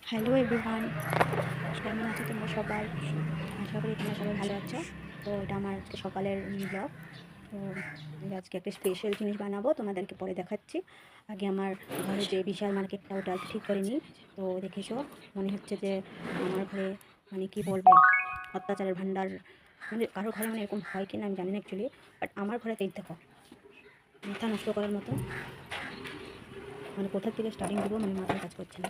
Hello everyone, কেমন আছো তোমরা সবাই? আশা করি তোমরা সবাই ভালো আছো। তো এটা আমার আজকে সকালের ব্লগ। তো আমি আজকে একটা স্পেশাল জিনিস বানাবো, তোমাদেরকে পরে দেখাচ্ছি। আগে আমার ঘরে যে বিশাল মার্কেটটা ওটা আর কি ঠিক করে নিই। তো দেখেছো, মনে হচ্ছে যে আমার ঘরে মানে কি বলবো, অত্যাচারের ভাণ্ডার। মানে কারোর ঘরে মানে এরকম হয় কিনা আমি জানি না অ্যাকচুয়ালি, বাট আমার ঘরে এই দেখো, মাথা নষ্ট করার মতো। মানে কোথার থেকে স্টার্টিং দেবো মানে মাথায় কাজ করছে না।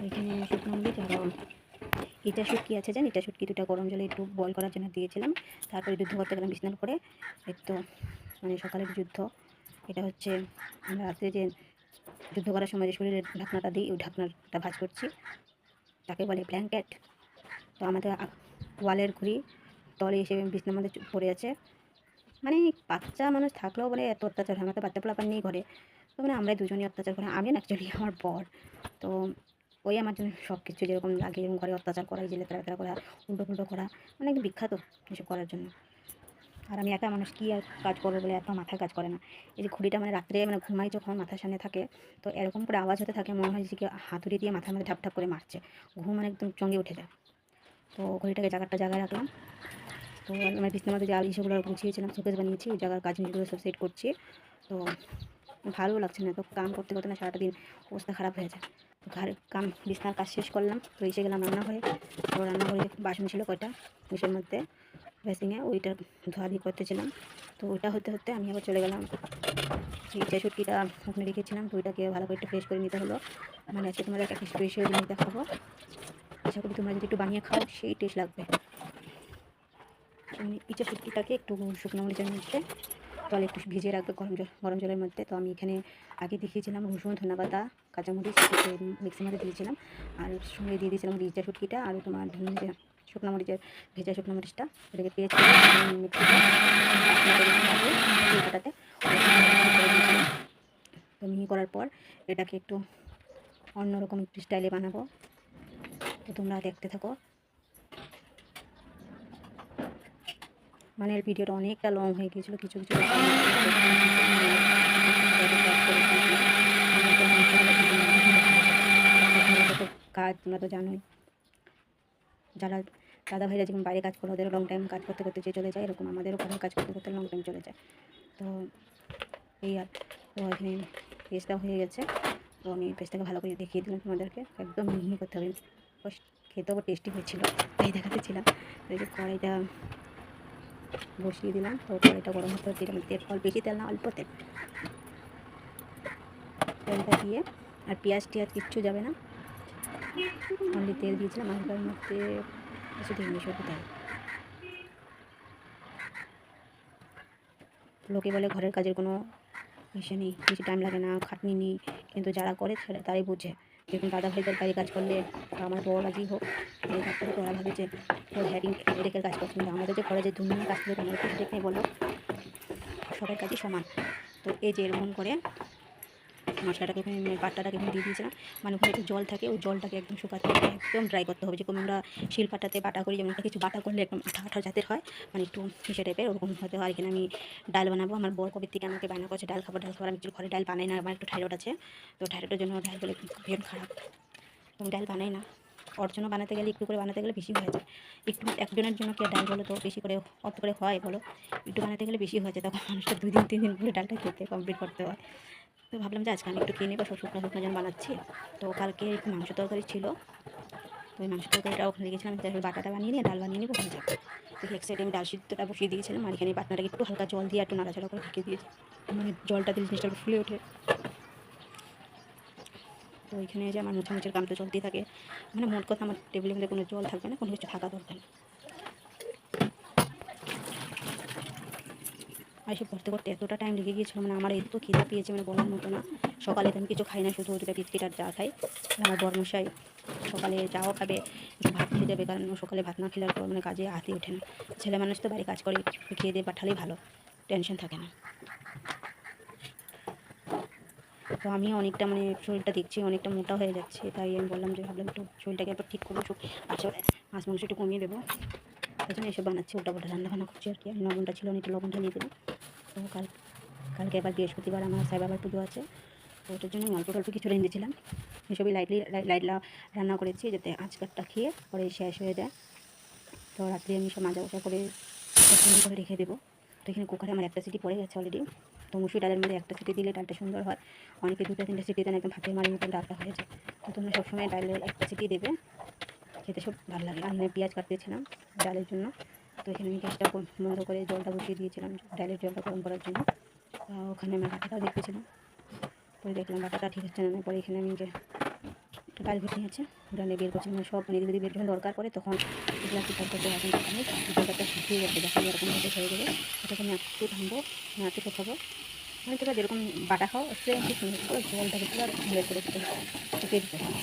এখানে শুকনো মরিচ আর ইটা শুটকি আছে, জান ইটা শুটকি দুটা গরম জলে একটু বয়েল করার জন্য দিয়েছিলাম। তারপরে যুদ্ধ করতে গেলাম বিছানার করে। এই তো মানে সকালের যুদ্ধ। এটা হচ্ছে আমরা রাত্রে যে যুদ্ধ করার সময় যে শরীরের ঢাকনাটা দিই, ওই ঢাকনাটা ভাঁজ করছি, তাকে বলে ব্ল্যাঙ্কেট। তো আমাদের ওয়ালের ঘুড়ি তলে এসে বিছনার মধ্যে পড়ে আছে। মানে বাচ্চা মানুষ থাকলেও মানে এত অত্যাচার হয়, আমাদের বাচ্চা পোলাপান নেই ঘরে। তো মানে আমরা দুজনই অত্যাচার করি, আমি না অ্যাকচুয়ালি আমার বর। তো ওই আমার জন্য সব কিছু যেরকম লাগে, এরকম ঘরে অত্যাচার করা, এই যে লেতরা করা, উল্টো পুল্টো করা, মানে একদম বিখ্যাত এসব করার জন্য। আর আমি একা মানুষ, কী আর কাজ করবো বলে এত মাথায় কাজ করে না। এই যে ঘুড়িটা মানে রাত্রে মানে ঘুমাই যখন মাথার সামনে থাকে, তো এরকম করে আওয়াজ হতে থাকে, মনে হয় যে কি হাতুড়ি দিয়ে মাথার মধ্যে ঠাপ ঠাপ করে মারছে। ঘুম মানে একদম চঙ্গে উঠে যায়। তো ঘড়িটাকে জায়গায় রাখলাম। তো আমার বিছনার মধ্যে যে সেগুলো গুছিয়েছিলাম, শোকেস বানিয়েছি, ওই জায়গার কাজ জিনিসগুলো সব সেট করছি। তো ভালো লাগছে না, তো কাম করতে করতে না সারাটা দিন অবস্থা খারাপ হয়ে যায়। তো ঘরের কাম বিছনার কাজ শেষ করলাম, তো এসে গেলাম রান্নাঘরে। তো রান্নাঘরে বাসন ছিল কয়টা ইসের মধ্যে, বেসিংয়ে, ওইটা ধোয়াধুয়ি করতেছিলাম। তো ওইটা হতে হতে আমি আবার চলে গেলাম যে শুটকিটা ওখানে রেখেছিলাম, তো ওইটাকে ভালো করে একটু ফ্রেশ করে নিতে হলো। মানে আজকে তোমাদের একটা স্পেশাল জিনিস দেখাবো, আশা করি তোমরা যদি একটু বানিয়ে খাও সেই টেস্ট লাগবে। ইচা শুটকিটাকে একটু শুকনো মরিচের মধ্যে জলে একটু ভিজিয়ে রাখবে, গরম জলের মধ্যে। তো আমি এখানে আগে দেখিয়েছিলাম রসুন, ধনেপাতা, কাঁচামরিচ মিক্সির মধ্যে দিয়েছিলাম, আর সঙ্গে দিয়ে দিয়েছিলাম ইচা শুটকিটা, আর তোমার শুকনো মরিচের ভেজা শুকনো মরিচটা, ওটাকে পেঁয়াজ মিক্সিটাতে তো মিহি করার পর এটাকে একটু অন্যরকম একটু স্টাইলে বানাবো। তো তোমরা দেখতে থাকো। মানে এর ভিডিওটা অনেকটা লং হয়ে গিয়েছিলো, কিছু কিছু কাজ তোমরা তো জানোই, যারা দাদা ভাইরা যেমন বাইরে কাজ করে ওদেরও লং টাইম কাজ করতে করতে যে চলে যায়, এরকম আমাদেরও ঘরের কাজ করতে করতে লং টাইম চলে যায়। তো এই আর, তো এখানে পেস্টটা হয়ে গেছে। তো আমি পেস্টটাকে ভালো করে দেখিয়ে দিলাম তোমাদেরকে, একদম মিহি করতে হবে, খেতেও টেস্টি হয়েছিল তাই দেখাতেছিলাম। তো এই যে কড়াইটা বসিয়ে দিলাম, তো কড়াইটা গরম হতে হতে তেল, অল্প বেশি তেল না, অল্প তেলটা দিয়ে, আর পেঁয়াজ কিচ্ছু যাবে না, অনলি তেল দিয়েছিলাম, হালকার মধ্যে কিছু দিইনি, শুধু তেল। লোকে বলে ঘরের কাজের কোনো ইসে নেই, বেশি টাইম লাগে না, খাটনি নেই, কিন্তু যারা করে তারাই বোঝে। যেরকম দাদা ভাইদের বাইরে কাজ করলে, আমার বড়াই হোক, এই কাজ করলে ওরা ভাবে যে ওর হেডেকের কাজ করছে, কিন্তু আমাদের যে ঘরে যে দুনিয়া কাজ করে আমাদের হেডেক নেই বলো, সবার কাজই সমান। তো এই যে এরকম করে মশলাটাকে বাটাটাকে এখানে দিয়ে দিয়েছিলাম, মানে ওখানে একটু জল থাকে, ওই জলটাকে একদম শুকাতে হবে, একদম ড্রাই করতে হবে, যেরকম আমরা শিলপাটাতে বাটা করি, যেমন কিছু বাটা করলে একদম আঠা আঠা জাতের হয়, মানে একটু মিশে টাইপের ওরকম হতে হয়। এখানে আমি ডাল বানাবো, আমার বর কবির থেকে আমাকে বায়না করছে ডাল খাবার, আমি একটু ঘরে ডাল বানাই না, আমার একটু থাইরয়েড আছে। তো থাইরয়েডের জন্য ডাল বলে ভীষণ খারাপ, আমি ডাল বানাই না। ওর জন্য বানাতে গেলে, একটু করে বানাতে গেলে বেশি হয়ে যায়। একটু একজনের জন্য কি ডাল বলো তো বেশি করে অত করে হয় বলো, একটু বানাতে গেলে বেশি হয়ে যায়, তখন মানুষটা 2 দিন 3 দিন করে ডালটা খেতে কমপ্লিট করতে হয়। তো ভাবলাম যে আজকে আমি একটু খেয়ে নেবো, সব শুকনো শুকনো যেন বানাচ্ছি। তো কালকে একটু মাংস তরকারি ছিল, তো ওই মাংস তরকারিটা ওখানে রেখেছিলাম, তারপরে বাটাটা বানিয়ে নিয়ে ডাল বানিয়ে নেবো, হয়ে যাবে। দেখি এক সাইডে আমি ডাল সিদ্ধটা বসিয়ে দিয়েছিলাম, আর এখানে বাটনাটাকে একটু হালকা জল দিয়ে একটু নাড়াচাড়া করে ঢেকে দিয়েছি, মানে জলটা দিলে জিনিসটা একটু ফুলে ওঠে। তো ওইখানে যে আমার মুছের কাম তো চলতেই থাকে, মানে মোট কথা আমার টেবিলের মধ্যে কোনো জল থাকবে না, কোনো কিছু থাকা দরকার না। আর এসব করতে করতে এতটা টাইম লেগে গিয়েছিলো, মানে আমার এত খিদা পেয়েছে মানে বলার মতো না। সকালে তো আমি কিছু খাই না, শুধু দুটো বিস্কিট আর চা খাই। আমার বর্মশাই সকালে চাও খাবে, একটু ভাত খেয়ে যাবে, কারণ সকালে ভাত না খেলে মানে কাজে হাতে ওঠে না। ছেলে মানুষ তো বাইরে কাজ করে, খেয়ে দিয়ে পাঠালেই ভালো, টেনশন থাকে না। তো আমি অনেকটা মানে শরীরটা দেখছি অনেকটা মোটা হয়ে যাচ্ছে, তাই আমি বললাম যে ভাবলাম একটু শরীরটাকে একবার ঠিক করবো, আসলে মাছ মাংস একটু কমিয়ে দেবো, এই জন্য এসব বানাচ্ছি, উল্টাপাল্টা রান্না করছি আর কি। আর লবণটা ছিল না, একটু লবণটা নিয়ে দেবো। তো কালকে আবার বৃহস্পতিবার আমার সাই বাবার পুজো আছে, তো ওটার জন্য আমি অল্প অল্প কিছু রেঁধেছিলাম। এসবই লাইট রান্না করেছি যাতে আজকারটা খেয়ে পরে শেষ হয়ে যায়। তো রাত্রে আমি সব মাজা বসা করে সুন্দর করে রেখে দেবো। তো এখানে কুকারে আমার একটা সিটি পড়ে গেছে অলরেডি। তো মুসুর ডালের মধ্যে একটা সিটি দিলে ডালটা সুন্দর হয়, অনেকে 2-3টে সিটি দেন, একদম ভাতের মাড়ির মতন ডালটা হয়ে যায়। তো তোমরা সবসময় ডালের একটা সিটি দেবে, খেতে সব ভালো লাগে। আমি পেঁয়াজ কাটতেছিলাম ডালের জন্য। তো এখানে আমি গ্যাসটা বন্ধ করে জলটা বসিয়ে দিয়েছিলাম ডালের জলটা গরম করার জন্য। ওখানে আমার বাটাটাও দেখতেছিলাম, পরে দেখলাম বাটাটা ঠিক হচ্ছে না। পরে এখানে আমি যে ডাল ঘুটনি আছে ডালে বের করছিলাম, সব যদি বের যখন দরকার পড়ে তখন এগুলো একটু করতে এখন আমি জলটা শুকিয়ে যাবে, দেখা যায় এরকম হয়ে যাবে। এটাকে আমি একটু থামবো, একটু কোথাবো, মানে তোমরা যেরকম বাটা খাও সেম ঠিক সুন্দর করে জলটাকে পুরো বের করে দিতে শুকিয়ে দিতে হবে।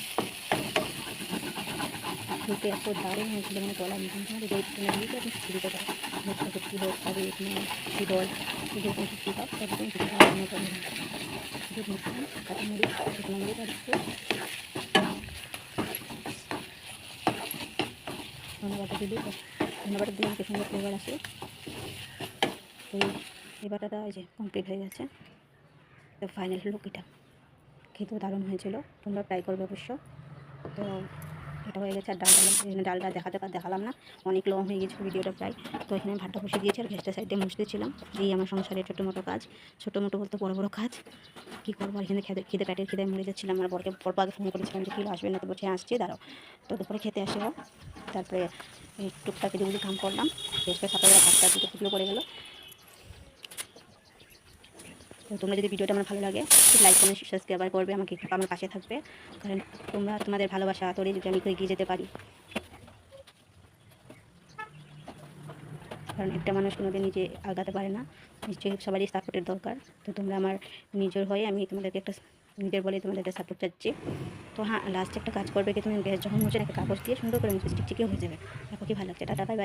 খেতে এত দারুণ হয়েছিল, মানে বলার মতন। তোমাদের যেই তুমি দিয়েছে আপনি শুকিয়ে দিতে পারো, ভুট্টা শুক্তি হোক, তবে এখানে শীতল যেরকম শুক্তি হোক সেরকম শুক্তি রান্না করে শুধু মিশিয়ে কাঁচামরিচ, শুকনো মরিচ আর একটু ধনে বাটা দিলে ধনে বাটা দিলে অনেক সুন্দর ফ্লেভার আসে। তো এই বাটাটা এই যে কমপ্লিট হয়ে গেছে। তো ফাইনাল লুক এটা, খেতেও দারুণ হয়েছিল, তোমরা ট্রাই করবে অবশ্য। তো এটা হয়ে গেছে। আর ডালটা দেখালাম না, অনেক লং হয়ে গেছিলো ভিডিওটা প্রায়। তো এখানে ভাতটা বসে দিয়েছি আর গ্যাসটা সাইডে মুছতেছিলাম। এই আমার সংসারের ছোটো মোটো কাজ, ছোটো মোটো বলতে বড় বড় কাজ কী করবো। আর এখানে খিদে মরে যাচ্ছিলাম। আমার বরকে আগে ফোন করেছিলাম যে কী আসবে না, তো বলছে আসছি দাঁড়াও। তো দুপুরে খেতে আসবো, তারপরে এই টুকটাক কিছু কাম করলাম। গ্যাসটা সাপড়ে ভাতটা দুটো ফুটলো পড়ে গেলো। তো তোমরা যদি ভিডিওটা আমার ভালো লাগে লাইক কমেন্ট সাবস্ক্রাইব করবে, আমাকে আমার পাশে থাকবে, কারণ তোমাদের ভালোবাসা আতরে যদি আমি এগিয়ে যেতে পারি। কারণ একটা মানুষ কোনোদিন নিজে আগাতে পারে না, নিশ্চয়ই সবারই সাপোর্টের দরকার। তো তোমরা আমার নিজের হয়ে আমি তোমাদেরকে একটা নিজের বলে তোমাদের একটা সাপোর্ট চাচ্ছি। তো হ্যাঁ, লাস্টে একটা কাজ করবে কি, তুমি গ্যাস যখন মুছে একটা কাগজ দিয়ে সুন্দর করে মুছে চিকচিকে হয়ে যাবে। দেখো কি ভালো লাগছে। Tata, bye bye.